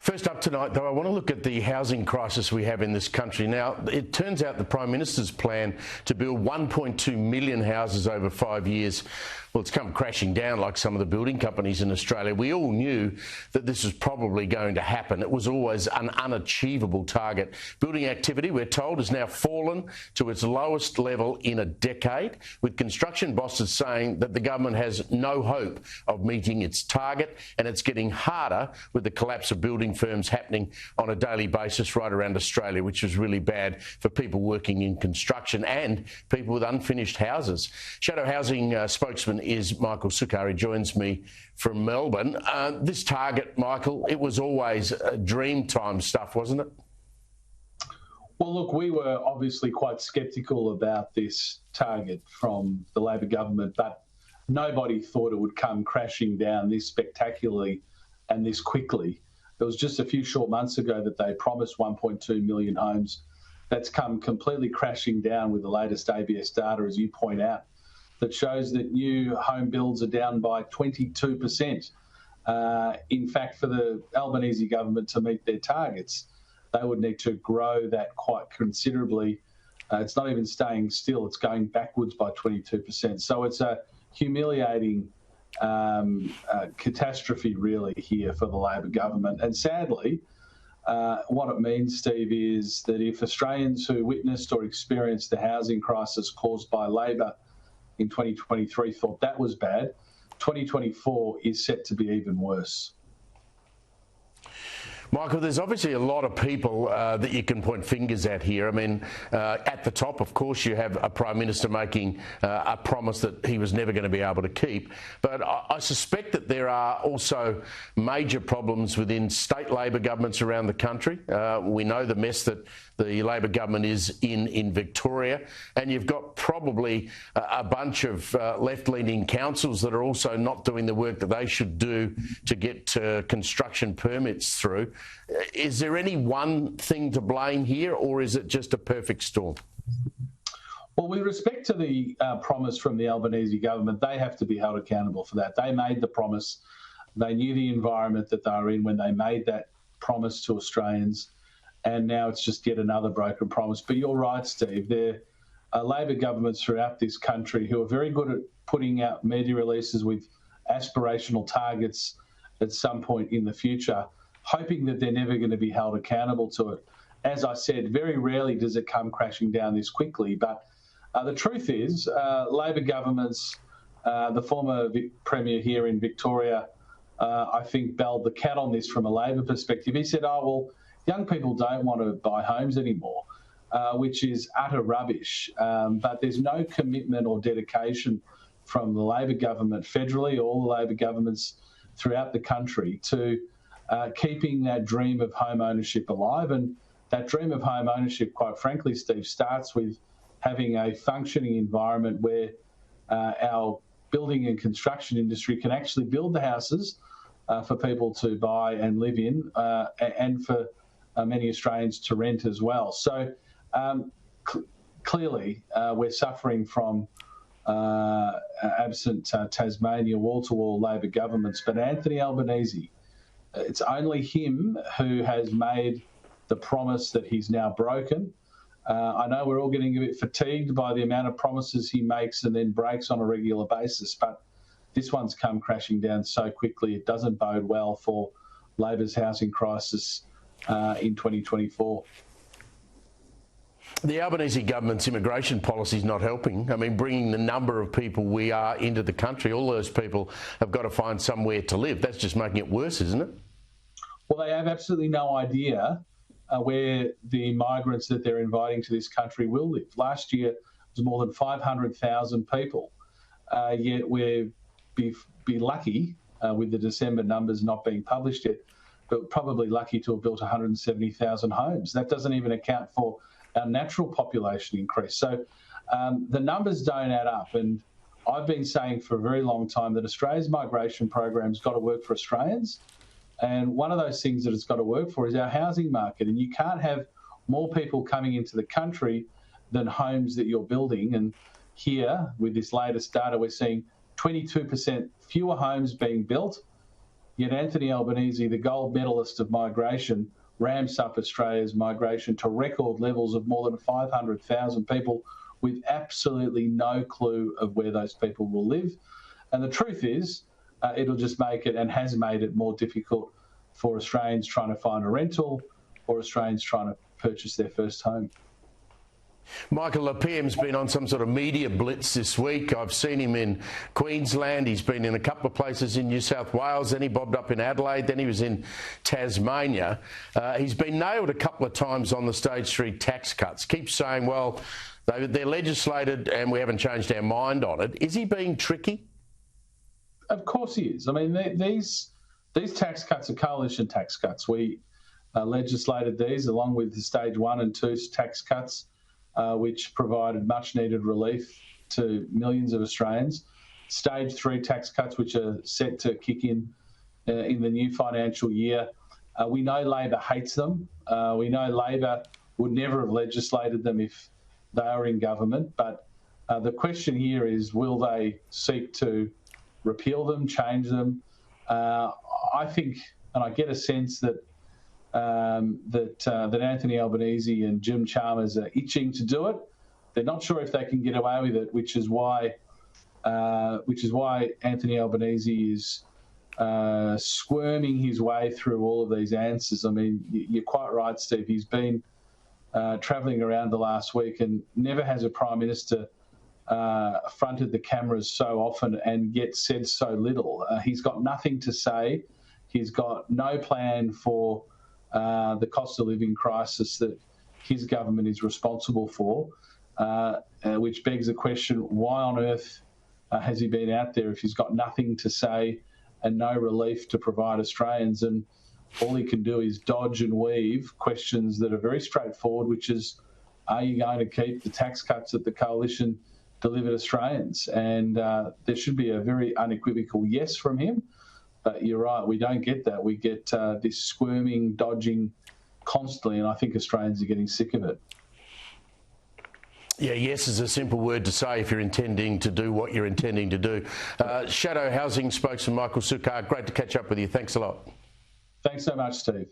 First up tonight, though, I want to look at the housing crisis we have in this country. Now, it turns out the Prime Minister's plan to build 1.2 million houses over 5 years, well, it's come crashing down like some of the building companies in Australia. We all knew that this was probably going to happen. It was always an unachievable target. Building activity, we're told, has now fallen to its lowest level in a decade, with construction bosses saying that the government has no hope of meeting its target, and it's getting harder with the collapse of building firms happening on a daily basis right around Australia, which is really bad for people working in construction and people with unfinished houses. Shadow Housing spokesman is Michael Sukkar. He joins me from Melbourne. This target, Michael, it was always dream time stuff, wasn't it? Well, look, we were obviously quite sceptical about this target from the Labor government, but nobody thought it would come crashing down this spectacularly and this quickly. It was just a few short months ago that they promised 1.2 million homes. That's come completely crashing down with the latest ABS data, as you point out, that shows that new home builds are down by 22%. In fact, for the Albanese government to meet their targets, they would need to grow that quite considerably. It's not even staying still, it's going backwards by 22%. So it's a humiliating catastrophe really here for the Labor government. And sadly, what it means, Steve, is that if Australians who witnessed or experienced the housing crisis caused by Labor in 2023 thought that was bad, 2024 is set to be even worse. Michael, there's obviously a lot of people that you can point fingers at here. I mean, at the top, of course, you have a Prime Minister making a promise that he was never going to be able to keep. But I suspect that there are also major problems within state Labor governments around the country. We know the mess that the Labor government is in Victoria, and you've got probably a bunch of left-leaning councils that are also not doing the work that they should do to get construction permits through. Is there any one thing to blame here, or is it just a perfect storm? Well, with respect to the promise from the Albanese government, they have to be held accountable for that. They made the promise. They knew the environment that they were in when they made that promise to Australians, and now it's just yet another broken promise. But you're right, Steve. There are Labor governments throughout this country who are very good at putting out media releases with aspirational targets at some point in the future, hoping that they're never going to be held accountable to it. As I said, very rarely does it come crashing down this quickly. But the truth is, Labor governments, the former Premier here in Victoria, I think, belled the cat on this from a Labor perspective. He said, oh, well, young people don't want to buy homes anymore, which is utter rubbish. But there's no commitment or dedication from the Labor government federally, or all the Labor governments throughout the country to keeping that dream of home ownership alive. And that dream of home ownership, quite frankly, Steve, starts with having a functioning environment where our building and construction industry can actually build the houses for people to buy and live in, and for many Australians to rent as well. So clearly we're suffering from absent Tasmania wall-to-wall Labor governments, but Anthony Albanese, it's only him who has made the promise that he's now broken. I know we're all getting a bit fatigued by the amount of promises he makes and then breaks on a regular basis, but this one's come crashing down so quickly it doesn't bode well for Labor's housing crisis in 2024. The Albanese government's immigration policy is not helping. I mean, bringing the number of people we are into the country, all those people have got to find somewhere to live. That's just making it worse, isn't it? Well, they have absolutely no idea where the migrants that they're inviting to this country will live. Last year, it was more than 500,000 people, yet we'll be lucky, with the December numbers not being published yet, but probably lucky to have built 170,000 homes. That doesn't even account for our natural population increase. So the numbers don't add up. And I've been saying for a very long time that Australia's migration program's got to work for Australians. And one of those things that it's got to work for is our housing market. And you can't have more people coming into the country than homes that you're building. And here, with this latest data, we're seeing 22% fewer homes being built Yet Anthony Albanese, the gold medalist of migration, ramps up Australia's migration to record levels of more than 500,000 people with absolutely no clue of where those people will live. And the truth is, it'll just make it, and has made it, more difficult for Australians trying to find a rental or Australians trying to purchase their first home. Michael, the PM's been on some sort of media blitz this week. I've seen him in Queensland. He's been in a couple of places in New South Wales. Then he bobbed up in Adelaide. Then he was in Tasmania. He's been nailed a couple of times on the stage 3 tax cuts. Keeps saying, well, they're legislated and we haven't changed our mind on it. Is he being tricky? Of course he is. I mean, these tax cuts are coalition tax cuts. We legislated these along with the stage 1 and 2 tax cuts, which provided much needed relief to millions of Australians. Stage 3 tax cuts, which are set to kick in the new financial year. We know Labor hates them. We know Labor would never have legislated them if they are in government. But the question here is, will they seek to repeal them, change them? I think, and I get a sense that that Anthony Albanese and Jim Chalmers are itching to do it. They're not sure if they can get away with it, which is why Anthony Albanese is squirming his way through all of these answers. I mean, you're quite right, Steve. He's been travelling around the last week, and never has a Prime Minister fronted the cameras so often and yet said so little. He's got nothing to say. He's got no plan for the cost of living crisis that his government is responsible for, which begs the question, why on earth has he been out there if he's got nothing to say and no relief to provide Australians? And all he can do is dodge and weave questions that are very straightforward, which is, are you going to keep the tax cuts that the coalition delivered Australians? And there should be a very unequivocal yes from him. But you're right, we don't get that. We get this squirming, dodging constantly, and I think Australians are getting sick of it. Yeah, yes is a simple word to say if you're intending to do what you're intending to do. Shadow Housing spokesman Michael Sukkar, great to catch up with you. Thanks a lot. Thanks so much, Steve.